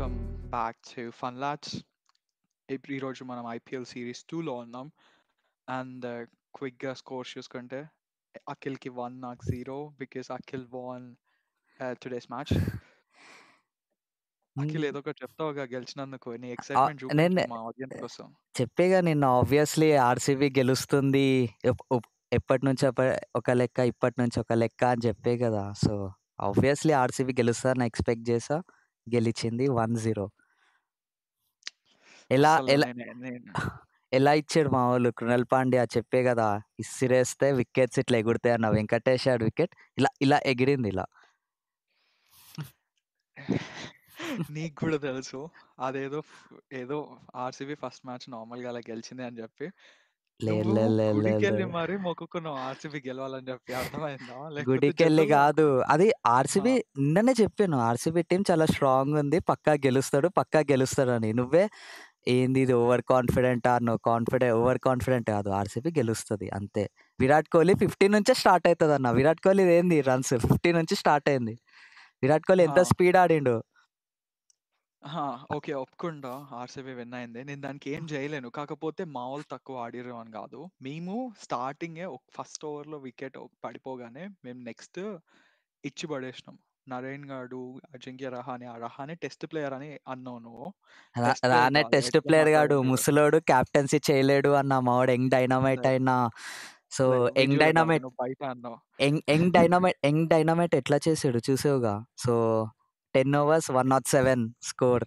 Welcome back to fun LADS. ఈరోజు మనం IPL series 2లో ఉన్నాం. అండ్ క్విక్గా స్కోర్ చూసుకుంటే అఖిల్కి 1, నాకు 0 because Akhil won today's match. అఖిల్ ఏదో ఒకటి చెప్తావుగా గెలిచినందుకు, నీ ఎక్సైట్మెంట్ నేను చూపించు మా ఆడియన్స్ కోసం. చెప్పేగా నిన్న ఆబ్వియస్లీ ఆర్సీబీ గెలుస్తుంది. ఎప్పటి నుంచి ఒక లెక్క, ఇప్పటి నుంచి ఒక లెక్క అని చెప్పే కదా. సో ఆబ్వియస్లీ ఆర్సీబీ గెలుస్తారని ఎక్స్పెక్ట్ చేసా. గెలిచింది 1-0. ఎలా అసలు ఎలా ఎలా ఇచ్చాడు మా వాళ్ళు కృణాల్ పాండ్యా. చెప్పే కదా, ఇసిరేస్తే వికెట్స్ ఇట్లా ఎగురుతాయి అన్న. వెంకటేష్ ఆడు వికెట్ ఇలా ఇలా ఎగిరింది ఇలా. నీకు కూడా తెలుసు అదేదో ఏదో ఆర్సీబీ ఫస్ట్ మ్యాచ్ నార్మల్గా అలా గెలిచింది అని చెప్పి నువ్వు గుడికెళ్ళి మరి మొక్కుకున్నావు ఆర్సీబీ గెలవాలని చెప్పి. అర్థమైందా? లేకపోతే గుడికెళ్ళి కాదు, అది ఆర్సీబీ. నిన్ననే చెప్పాను ఆర్సీబీ టీం చాలా స్ట్రాంగ్ ఉంది, పక్కా గెలుస్తాడు అని. నువ్వే ఏంది ఇది ఓవర్ కాన్ఫిడెంట్ ఓవర్ కాన్ఫిడెంట్ కాదు, ఆర్సీబీ గెలుస్తుంది అంతే. విరాట్ కోహ్లీ 15 నుంచే స్టార్ట్ అవుతుంది అన్న. విరాట్ కోహ్లీ ఏంది రన్స్ 15 నుంచి స్టార్ట్ అయింది. విరాట్ కోహ్లీ ఎంత స్పీడ్ ఆడిండు. ఓకే, ఒప్పుకుంటా ఆర్సీబీ విన్ అయింది. నేను దానికి ఏం చేయలేను. కాకపోతే మా వాళ్ళు తక్కువ ఆడిర్రు అని కాదు. మేము స్టార్టింగే ఫస్ట్ ఓవర్లో వికెట్ పడిపోగానే మేము నెక్స్ట్ ఇచ్చి పడేసినాం. నరేన్ గాడు, అజింక్య రహానే. ఆ రహానే టెస్ట్ ప్లేయర్ అని అన్నావు నువ్వు. టెస్ట్ ప్లేయర్ రానే కాదు, టెస్ట్ ఎట్లా ప్లేయర్ గాడు, మాట్లాడాడు చూడు. ముసలోడు, క్యాప్టెన్సీ చేయలేడు అన్న. మావాడు యంగ్ డైనమైట్ లేదు, అయినా. సో లేదు, యంగ్ విజువల్ కాదు, డైనమైట్ నువ్వు బయట అన్నావు. యంగ్ డైనమైట్ ఎట్లా చేసాడు చూసావుగా. So 10 overs 107 score.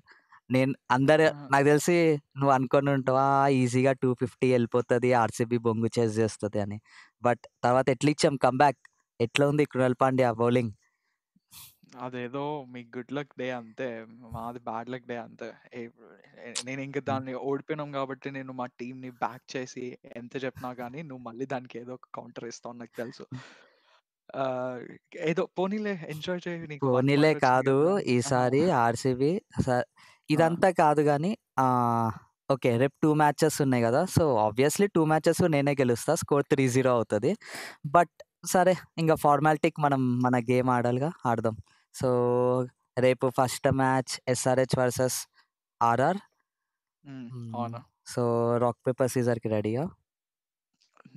నాకు తెలిసి నువ్వు అనుకొని ఉంటావా ఈజీగా 250 వెళ్ళిపోతుంది, ఆర్సీబీ బొంగు చేస్తుంది అని. బట్ తర్వాత ఎట్లా ఇచ్చాం కంబ్యాక్. ఎట్లా ఉంది కృణాల్ పాండ్యా బౌలింగ్? అదేదో మీ గుడ్ లక్ డే అంతే, మాది బ్యాడ్ లక్ డే అంతే. నేను ఇంక దాన్ని ఓడిపోయినాం కాబట్టి నేను మా టీం ని బ్యాక్ చేసి ఎంత చెప్పినా కానీ నువ్వు మళ్ళీ దానికి ఏదో ఒక కౌంటర్ ఇస్తావు నాకు తెలుసు. ఏదో పోనీలే, ఎంజాయ్ చేయి, నీకు 1 పోనీలే point వచ్చింది కాదు కదా. ఈసారి ఆర్సీబీ. ఇదంతా కాదు కానీ ఓకే, రేపు 2 matches ఉన్నాయి కదా. సో ఆబ్వియస్లీ 2 matches నేనే గెలుస్తా, స్కోర్ 3-0 అవుతుంది. బట్ సరే, ఇంకా ఫార్మాలిటీకి మనం మన గేమ్ ఆడాలిగా, ఆడదాం. సో రేపు first match SRH versus RR. అవును, సో రాక్ పేపర్ సీజర్కి రెడీయా?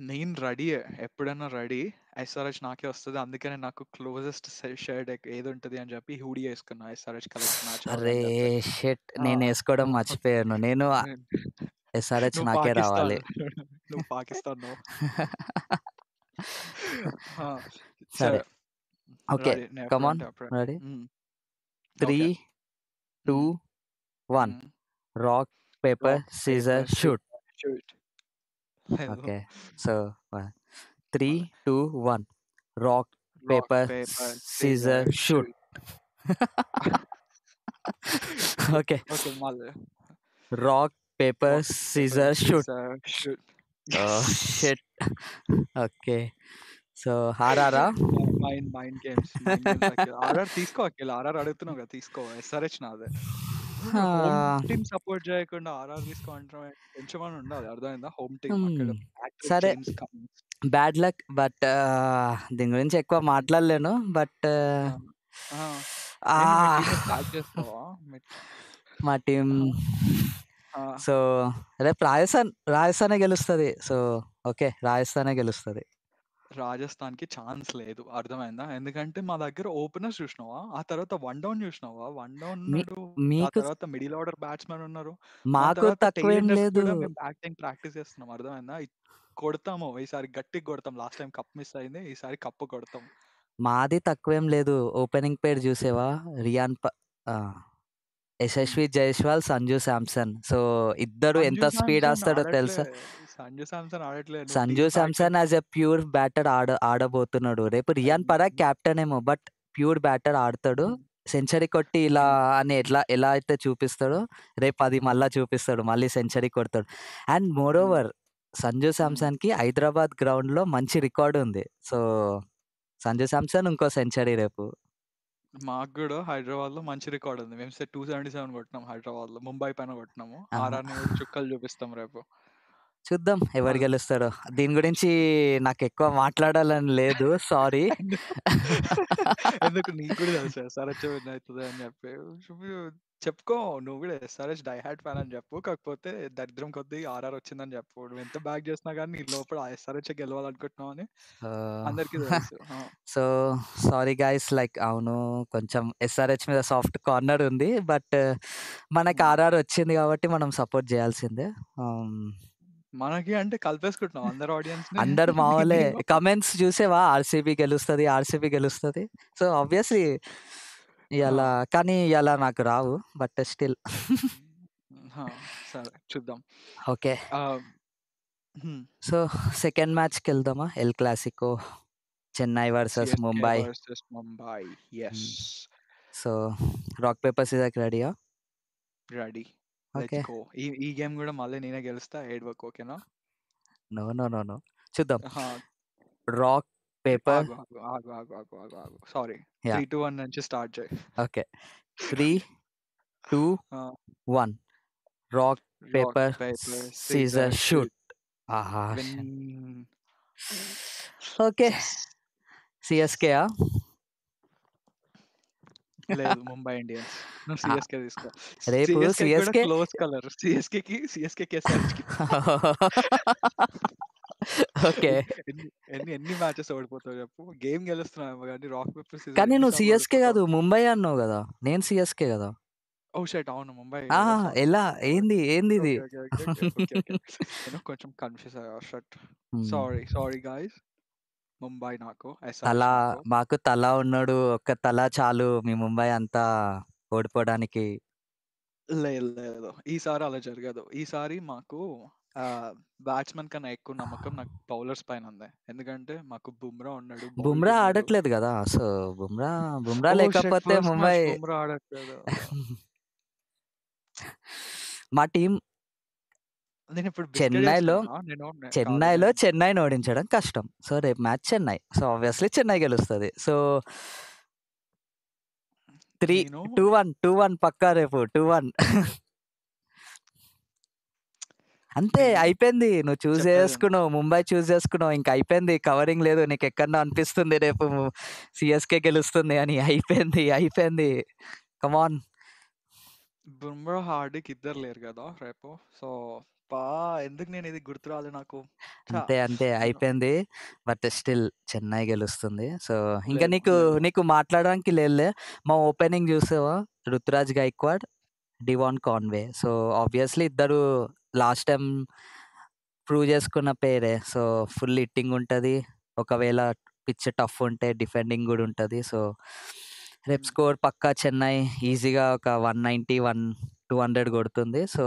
నేను రెడీ, ఎప్పుడైనా రెడీ. ఎస్ఆర్హెచ్ నాకే వస్తుంది, అందుకనే నాకు క్లోజెస్ట్ షర్ట్ ఏది ఉంటుంది అని చెప్పి హూడీ వేసుకున్నా. ఎస్ఆర్హెచ్ కలర్స్ మ్యాచ్ అరే అవ్వాలని చెప్పి. షెట్, నేను వేసుకోవడం మర్చిపోయాను. నేను ఎస్ఆర్హెచ్ నువ్వు నాకే పాకిస్తాన్, రావాలి. నువ్వు పాకిస్తాన్ నువ్వు. సరే, సరే, okay, come on, ready. 3, 2, 1. Rock paper scissor shoot. Okay, so 3, 2, 1. Rock paper scissor shoot. Okay, rock paper scissor shoot. Shit. Okay, so ఆర్ఆరా? Mind games. ఆర్ఆర్ తీసుకో అఖిల్, ఆర్ఆర్ అడుగుతున్నావు కదా, తీసుకో. ఎస్ఆర్హెచ్ నాదే. హోమ్ టీమ్ సపోర్ట్ చేయకుండా ఆర్ఆర్ తీసుకో అంటారు, కొంచెం అని ఉండాలి, అర్థమైందా? హోమ్ టీమ్ అక్కడ సరే, బ్యాడ్ లక్. బట్ దీని గురించి ఎక్కువ మాట్లాడలేను. బట్ మా టీం సో రేపు రాజస్థానే గెలుస్తుంది. సో ఓకే, రాజస్థానే గెలుస్తుంది. రాజస్థాన్‌కి ఛాన్స్ లేదు, అర్థమైందా? ఎందుకంటే మా దగ్గర ఓపెనర్స్ చూసినావా? ఆ తర్వాత వన్ డౌన్ చూసినావా? వన్ డౌన్ ఉన్నాడు. ఆ తర్వాత మిడిల్ ఆర్డర్ బ్యాట్స్‌మెన్ ఉన్నారు. మాకు తర్వాత తక్కువేం లేదు. కూడా మేము బ్యాటింగ్ ప్రాక్టీస్ చేస్తున్నాం, అర్థమైందా? కొడతాము ఈసారి, గట్టిగా కొడతాం. లాస్ట్ టైం కప్ మిస్ అయింది, ఈసారి కప్పు కొడతాం. మాది తక్కువేం లేదు. ఓపెనింగ్ పేరు చూసేవా? యశస్వి జైస్వాల్, సంజు శాంసన్. సో ఇద్దరు ఎంత స్పీడ్ వస్తాడో తెలుసా? Sanju Samson as a pure batter ఆడబోతున్నాడు. రేపు రియాన్ పరాగ్ క్యాప్టెన్ ఏమో, బట్ ప్యూర్ బ్యాటర్ ఆడతాడు. సెంచరీ కొట్టి ఇలా అని ఎలా అయితే చూపిస్తాడో, రేపు అది మళ్ళీ చూపిస్తాడు. మళ్ళీ సెంచరీ కొడతాడు. అండ్ మోర్ ఓవర్ సంజు శాంసన్కి హైదరాబాద్ గ్రౌండ్లో మంచి రికార్డు ఉంది. సో సంజు శాంసన్ ఇంకో సెంచరీ రేపు. మాకు కూడా హైదరాబాద్ లో మంచి రికార్డ్ ఉంది. మేము 277 కొట్టినాం హైదరాబాద్ లో, ముంబై పైన కొట్టినాము. ఆర్ఆర్ని కూడా చుక్కలు చూపిస్తాం రేపు. చూద్దాం ఎవరు అదే. గెలుస్తారో. దీని గురించి నాకెక్కువ మాట్లాడాలని లేదు. సారీ. ఎందుకు ఎందుకు నీకు కూడా తెలుసు ఎస్ఆర్హెచ్ విన్ అయితది అని చెప్పి. చెప్పుకో నువ్వు కూడా ఎస్ఆర్హెచ్ డై హార్డ్ ఫ్యాన్ అని చెప్పు. కాకపోతే దరిద్రం కొద్దీ ఆర్ఆర్ వచ్చిందని చెప్పు. నువ్వు ఎంత బ్యాక్ చేసినా గానీ నీ లోపల ఎస్ఆర్హెచ్ గెలవాలనుకుంటున్నావు అని అందరికీ తెలుసు. సో, సారీ గైస్ లైక్ అవును. కొంచెం ఎస్ఆర్హెచ్ మీద సాఫ్ట్ కార్నర్ ఉంది. బట్ మనకి ఆర్ఆర్ వచ్చింది కాబట్టి మనం సపోర్ట్ చేయాల్సిందే. మనకి అంటే కలిపేసుకుంటున్నాం అందరు ఆడియన్స్‌ని. అందరు మా వాళ్ళే. నేనేమో కమెంట్స్ చూసావా? ఆర్‌సీబీ గెలుస్తది, ఆర్‌సీబీ గెలుస్తది. సో, ఆబ్వియస్లీ ఇయాల ఆ! కానీ ఇయాల నాకు రావు. బట్ స్టిల్ ఆ! సరే చూద్దాం. Okay. Ah, hmm. So, second మ్యాచ్‌కెళ్దామా? El Clasico Chennai versus CSK Mumbai. Versus Mumbai. Yes. Hmm. So, rock paper సీజర్‌కి రెడీయా? రెడీ. ఓకే. Let's go. ఈ ఈ గేమ్ గూడా మళ్ళీ నేనే గెలుస్తా. ఏడవకు ఓకేనా? No, no, no, no. చూద్దాం. ఆహా! రాక్ పేపర్ ఆగు, ఆగు, ఆగు, ఆగు, ఆగు, ఆగు, ఆగు. సారీ. యాహ్! 3, 2, 1 నుంచి స్టార్ట్ చేయి. ఓకే. 3, 2, ఆ! 1 rock rock, paper paper, scissor scissor, shoot. Shoot. ఆహా! విన్. ఓకే. యెస్. సీఎస్‌కేయా? లేదు ముంబై ఇండియన్స్. నువ్వు ఆ! సీఎస్‌కే తీసుకో. రేపు సీఎస్‌కేకి కూడా సీఎస్‌కే క్లోజ్ కలర్. సీఎస్‌కేకి ఎస్ఆర్‌హెచ్‌కి. ఓకే. ఎన్ని ఎన్ని మ్యాచెస్ ఓడిపోతావు చెప్పు? గేమ్ గెలుస్తున్నావేమో గానీ రాక్ పేపర్ సీజర్ కానీ ఎన్ని నువ్వు సార్లు సీఎస్‌కే ఓడిపోతావు? గాదు. ముంబై అన్నావు గదా! నేను సీఎస్‌కే గదా! ఓహ్! షిట్ అవును ముంబై ఆ! గదా! సారీ, ఎలా? Sorry, sorry. ఏందిది? Okay, okay, okay, okay, okay, okay. నేను కొంచెం కన్‌ఫ్యూజ్ అయ్యా. షిట్. హ్మ్. Sorry, sorry guys. ముంబై నాకు, తల ఎస్ఆర్‌హెచ్ నాకు. మాకు తల ఉన్నాడు. ఒక్క తల చాలు మీ ముంబై అంతా ఓడిపోవడానికి. లేదు, లేదు. ఈసారి అలా జరగదు. ఈసారి మాకు బ్యాట్స్‌మెన్ కన్నా ఎక్కువ నమ్మకం నాకు బౌలర్స్ పైన ఉంది. ఎందుకంటే మాకు బుమ్రా ఉన్నాడు, బౌల్ట్ బుమ్రా ఉన్నాడు. ఆడట్లేదు గదా! సో, బుమ్రా ఓహ్! షిట్ లేకపోతే ఫస్ట్ ముంబై మ్యాచ్ బుమ్రా ఆడట్లేదు. మా టీమ్ నేనిప్పుడు బిస్కెట్ చెన్నైలో చేస్తున్నానా? కాదు నేను చెన్నైని ఓడించడం కష్టం. సో, రేపు match Chennai. So, obviously Chennai గెలుస్తది. సో, 3 నేను 2-1 2-1 పక్కా రేపు 2-1 అంతే నేను అయిపోయింది. నువ్వు చూజ్ చెప్పేది విను. చేసుకున్నావు. ముంబై చూజ్ చేసుకున్నావు. ఇంక అయిపోయింది. కవరింగ్ లేదు. నీకెక్కడనో అనిపిస్తుంది రేపు సీఎస్‌కే గెలుస్తుంది అని. అయిపోయింది. Come on. బుమ్రా, హార్దిక్ ఇద్దరు లేరు గదా రేపు. సో, అబ్బా! ఎందుకు నేనిది గుర్తు రాలే నాకు. ఛ! అంతే నేను అయిపోయింది. బట్ స్టిల్ చెన్నై గెలుస్తుంది. సో, ఇంక లేదు, నీకు లేదు. నీకు మాట్లాడడానికి లేదులే. మా ఓపెనింగ్ చూసావా? Ruturaj Gaikwad, Devon Conway. So, obviously ఇద్దరు లాస్ట్ టైమ్ ప్రూవ్ చేసుకున్న పేరే. సో, ఫుల్ హిట్టింగ్ ఉంటది. ఒకవేళ పిచ్ టఫ్ ఉంటే డిఫెండింగ్ గూడా ఉంటది. సో, రేపు హ్మ్. స్కోర్ పక్కా చెన్నై ఈజీగా ఒక 190, 200 కొడుతుంది. సో,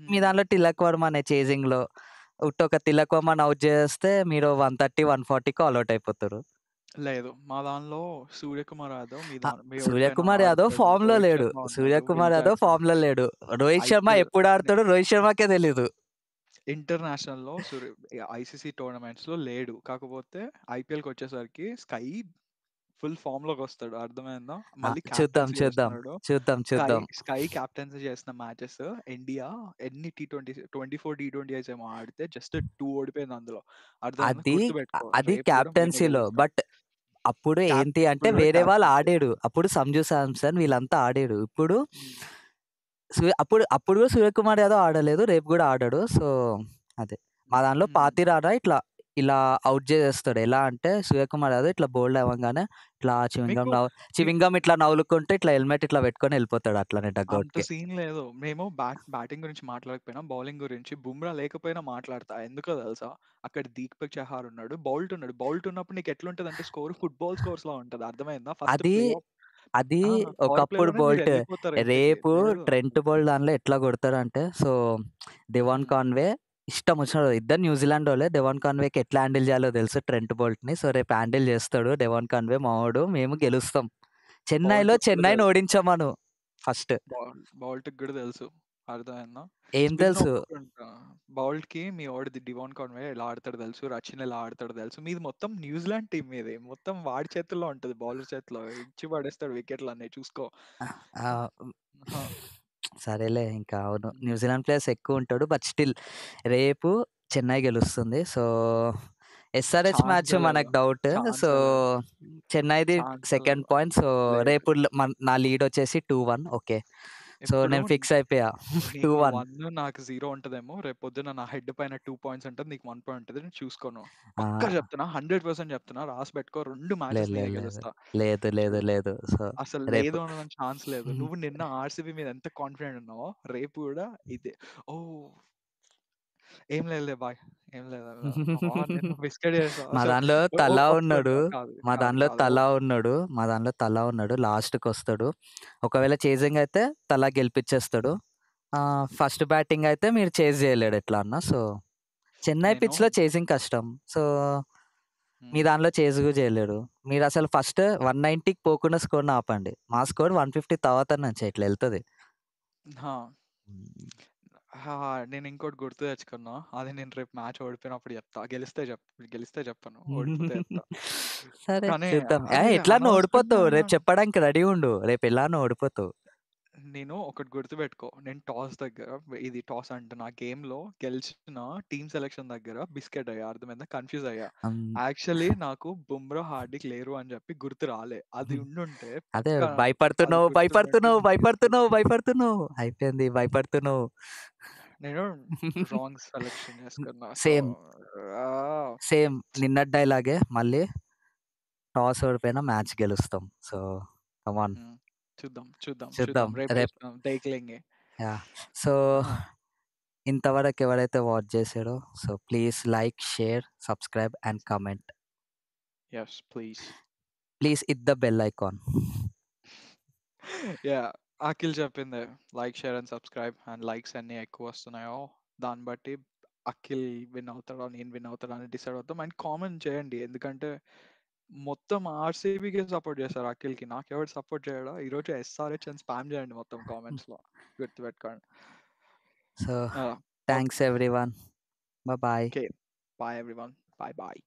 మీ హ్మ్. దాంట్లో తిలక్ వర్మనే చేజింగ్‌లో ఉట్టొక తిలక్ వర్మని ఔట్ చేసేస్తే మీరు 130, 140కి ఆల్ ఔట్ అయిపోతారు. లేదు. మా దానిలో సూర్యకుమార్ యాదవ్ ఆ! మీ ఓడి పైన సూర్యకుమార్ యాదవ్ ఆడతాడు. ఫామ్‌లో రోహిత్ లేడు. శర్మ ఉన్నాడు. Will Suryakumar Yadav Jackson. ఫామ్‌లో లేడు. రోహిత్ శర్మ ఐపీఎల్ ఎప్పుడు ఆడతాడో రోహిత్ శర్మకే తెలీదు. ఇంటర్నేషనల్‌లో ఐసీసీ టోర్నమెంట్స్‌లో లేడు. కాకపోతే ఐపీఎల్‌కొచ్చేసరికి ఫుల్ ఫామ్‌లోకొస్తాడు. అర్థమైందా? మళ్ళీ చూద్దాం. క్యాప్టెన్సీ చూద్దాం. చేస్తున్నాడు. చూద్దాం. చూద్దాం. స్కై క్యాప్టెన్సీ చేసిన మ్యాచెస్ ఇండియా ఎన్ని 24 టీ20ఐస్ ఏమో ఆడితే జస్ట్ 2 ఓడిపోయింది అందులో. అర్థమైందా? అది గుర్తుపెట్టుకో. అది రేపు గూడా మేమే క్యాప్టెన్సీలో. గెలుస్తాం. బట్ అప్పుడు ఏంటి అంటే ఇప్పుడు గూడా వేరే వాళ్ళు క్యాప్టెన్సీ. ఆడేడు. అప్పుడు సంజు శాంసన్ వీళ్ళంతా ఆడేడు. ఇప్పుడు హ్మ్. అప్పుడు కూడా సూర్యకుమార్ యాదవ్ ఆడలేదు. రేపు గూడా ఆడడు. సో, అదే. మా దాంట్లో హ్మ్. పాతిరారా ఇలా ఔట్ చేసేస్తాడు. ఎలా అంటే సూర్యకుమార్ యాదవ్ ఇట్లా బౌల్డ్ అవ్వంగానే ఇట్లా మీకు మీ చింవింగం ఇట్లా నవ్వులుకుంటూ ఇట్లా హెల్మెట్ ఇట్లా పెట్టుకొని ఎళ్ళిపోతాడు అట్లనే అంత డగౌట్‌కి. సీన్ లేదు. మేము బ్యాటింగ్ గురించి మాట్లాడకపోయినా, బౌలింగ్ గురించి బుమ్రా లేకపోయినా మాట్లాడతా. ఎందుకో తెలుసా? అక్కడ దీపక్ చహార్ ఉన్నాడు. బౌల్ట్ ఉన్నాడు. బౌల్ట్ ఉన్నప్పుడు నీకెట్లుంటదంటే స్కోర్ ఫుట్‌బాల్ స్కోర్స్‌లా ఉంటది. అర్థమైందా? ఫస్ట్ అది ప్లే అది ఆ! పవర్ ఒకప్పుడు ప్లేలోనే బోల్ట్. మీరెళ్ళిపోతారు ఇంటికి. రేపు లేదు. ట్రెంట్ బోల్ట్ దాంట్లో ఎట్లా కొడతారంటే సో, డెవాన్ హ్మ్. కాన్వే ఇష్టమొచ్చినోడు. ఇద్దరు న్యూజిలాండోళ్ళే. డెవాన్ కాన్వేకి ఎట్లా హ్యాండిల్ చేయాలో తెలుసు ట్రెంట్ బోల్ట్‌ని. సో, రేపు హ్యాండిల్ చేస్తాడు డెవాన్ కాన్వే మావోడు. మేము గెలుస్తాం. బౌల్ట్‌కి కూడా చెన్నైని తెలుసు. ఓడించమను ఫస్ట్. బౌల్ట్‌కి గూడా తెలుసు. అర్థమైందా? ఏం స్పిన్ తెలుసు? ఒప్పుకుంటా. బౌల్ట్‌కి మీ వోడిది డివాన్ కాన్వే ఎలా ఆడతాడో తెలుసు. రచిన్ ఎలా ఆడతాడో తెలుసు. మీది మొత్తం న్యూజిలాండ్ టీమ్ మీది. మొత్తం వాడి చేతుల్లో ఉంటది. బౌలర్ చేతిలో. ఇచ్చి పడేస్తాడు వికెట్‌లన్నీ చూసుకో. ఆహ్, ఆ! సరేలే ఇంకా అవును. న్యూజిలాండ్ ప్లేయర్స్ ఎక్కువుంటాడు. బట్ స్టిల్ రేపు చెన్నై గెలుస్తుంది. సో, ఎస్ఆర్‌హెచ్ మ్యాచ్ ఛాన్సే లేదు. మనకు డౌట్. సో, ఛాన్సే లేదు. చెన్నైది ఛాన్సే సెకండ్ లేదు. పాయింట్. సో, లేదు. రేపు నా లీడ్ వచ్చేసి 2-1 ఓకే. సో, ఇప్పుడు నేను ఫిక్స్ అయిపోయా. నీకు 2-1 1 నాకు 0 ఉంటదేమో. రేపొద్దున నా హెడ్ పైన 2 పాయింట్స్ ఉంటది. నీకు 1 పాయింట్ ఉంటది. నేను చూసుకోను. ఆ! పక్కా చెప్తున్నా. 100% చెప్తున్నా. రాసి పెట్టుకో. 2 మ్యాచెస్ లేదు. నేనే లేదు. లేదు. గెలుస్తా. లేదు. లేదు. చూడు. లేదు. సో, అసలు రేపు లేదు అనడానికి ఛాన్స్ లేదు. నువ్వు నిన్న ఆర్‌సీబీ మీద ఎంత కాన్ఫిడెంట్ ఉన్నావో, రేపు కూడా ఇదే. ఓహ్! ఏం లేదులే బాయ్. ఏం లేదు. నిన్ను బిస్కెట్ చేసా. మా అసలు దానిలో తలా ఉన్నాడు. ఒప్పుకుంటా. మా దానిలో తలా ఉన్నాడు. లాస్ట్‌కొస్తాడు. ఒకవేళ చేజింగ్ అయితే తలా గెలిపిచ్చేస్తాడు. ఫస్ట్ బ్యాటింగ్ అయితే మీరు చేజ్ చేయలేడు ఎట్లా అన్నా. సో, చెన్నై నేను పిచ్‌లో చేజింగ్ కష్టం. సో, మీ దానిలో చేజ్ కూడా చేయలేడు. మీరసలు ఫస్ట్ 190కి పోకుండా స్కోర్‌ని ఆపండి. మా స్కోర్ 150 తర్వాత నుంచి ఇట్లా ఎళ్తది. ఆ! హ్మ్. నేను ఇంకోటి గుర్తు తెచ్చుకున్నా. అది నేను రేపు మ్యాచ్ ఓడిపోయినప్పుడు చెప్తా. గెలిస్తే చెప్పను. ఓడిపోతే చెప్తా. సరే కానీ చూద్దాం. అది ఎట్లానో అనవసరంగా ఓడిపోతావు. రేపు చెప్పడానికి రెడీగా ఉండు. రేపు ఎలానో ఓడిపోతావు. నేను ఒకటి గుర్తుపెట్టుకో. నేను టాస్ దగ్గర ఇది టాస్ అంటున్నా. గేమ్‌లో గెలిచిన టీమ్ సెలక్షన్ దగ్గర బిస్కెట్ అయ్యా. అర్థమైందా? కన్‌ఫ్యూజ్ అయ్యా. హ్మ్. యాక్చువల్లీ నాకు బుమ్రా, హార్దిక్ లేరు అని చెప్పి గుర్తు రాలే. అది ఉండుంటే అదే పక్కా అది భయపడుతున్నావు, భయపడుతున్నావు, గుర్తుండుంటుంది. భయపడుతున్నావు, భయపడుతున్నావు. అయిపోయింది భయపడుతున్నావు. నేను రాంగ్ సెలక్షన్ చేసుకున్నా. So same. ఆహ్, సేమ్ నిన్నటి డైలాగే మళ్ళీ టాస్ ఓడిపోయినా మ్యాచ్ గెలుస్తాం. సో, కమ్ ఆన్ హ్మ్. చూద్దాం. చూద్దాం. రేపు రేపు చూద్దాం. దేఖ్ లెంగే. యాహ్! సో, ఆహా! ఇంతవరకు ఎవరైతే వాచ్ చేసారో so, please like, share, subscribe and comment. Yes please. Please hit the bell icon. Yeah! Akhil చెప్పిందే. Like, share and subscribe and likes ఎన్ని ఎక్కువ వస్తున్నాయో దాన్ని బట్టి అఖిల్ విన్ అవుతాడా? నేను విన్ అవుతాడా? అని డిసైడ్ అవుతాం. అండ్ కామెంట్ చేయండి. ఎందుకంటే మొత్తం ఆర్‌సీబీకే సపోర్ట్ చేస్తారు అఖిల్‌కి. నాకెవడు సపోర్ట్ చేయడా? ఈరోజు ఎస్ఆర్‌హెచ్ అని స్పామ్ చేయండి మొత్తం కామెంట్స్‌లో. గుర్తుపెట్టుకోండి. సో, ఆ! Okay. Thanks everyone. Bye. Okay. Bye everyone. Bye.